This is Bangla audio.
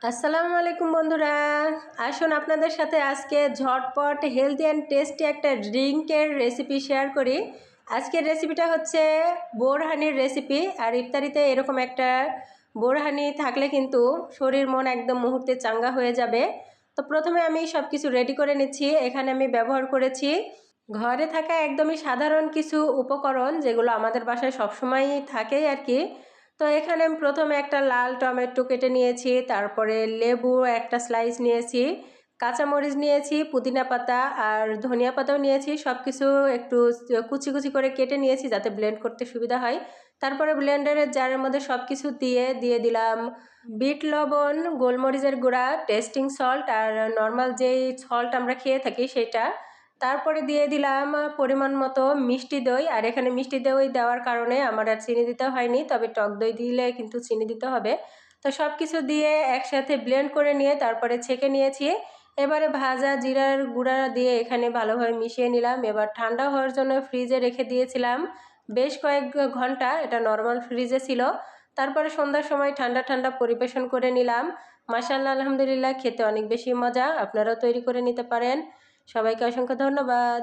আসসালামু আলাইকুম বন্ধুরা, আসুন আপনাদের সাথে আজকে ঝটপট হেলদি অ্যান্ড টেস্টি একটা ড্রিঙ্কের রেসিপি শেয়ার করি। আজকের রেসিপিটা হচ্ছে বোরহানির রেসিপি। আর ইফতারিতে এরকম একটা বোরহানি থাকলে কিন্তু শরীর মন একদম মুহূর্তে চাঙ্গা হয়ে যাবে। তো প্রথমে আমি সব কিছু রেডি করে নিচ্ছি। এখানে আমি ব্যবহার করেছি ঘরে থাকা একদমই সাধারণ কিছু উপকরণ, যেগুলো আমাদের বাসায় সবসময়ই থাকেই আর কি। তো এখানে আমি প্রথমে একটা লাল টমেটো কেটে নিয়েছি, তারপরে লেবু একটা স্লাইস নিয়েছি, কাঁচামরিচ নিয়েছি, পুদিনা পাতা আর ধনিয়া পাতাও নিয়েছি। সব কিছু একটু কুচি কুচি করে কেটে নিয়েছি যাতে ব্লেন্ড করতে সুবিধা হয়। তারপরে ব্লেন্ডারের জারের মধ্যে সব কিছু দিয়ে দিলাম বিট লবণ, গোলমরিচের গুঁড়া, টেস্টিং সল্ট আর নর্মাল যেই সল্ট আমরা খেয়ে থাকি সেটা। তারপরে দিয়ে দিলাম পরিমাণ মতো মিষ্টি দই। আর এখানে মিষ্টি দই দেওয়ার কারণে আমার আর চিনি দিতে হয়নি, তবে টক দই দিলে কিন্তু চিনি দিতে হবে। তো সব কিছু দিয়ে একসাথে ব্লেন্ড করে নিয়ে তারপরে ছেঁকে নিয়েছি। এবারে ভাজা জিরার গুঁড়া দিয়ে এখানে ভালোভাবে মিশিয়ে নিলাম। এবার ঠান্ডা হওয়ার জন্য ফ্রিজে রেখে দিয়েছিলাম বেশ কয়েক ঘন্টা, এটা নর্মাল ফ্রিজে ছিল। তারপরে সন্ধ্যার সময় ঠান্ডা ঠান্ডা পরিবেশন করে নিলাম। মাশাআল্লাহ, আলহামদুলিল্লাহ, খেতে অনেক বেশি মজা। আপনারাও তৈরি করে নিতে পারেন। সবাইকে অসংখ্য ধন্যবাদ।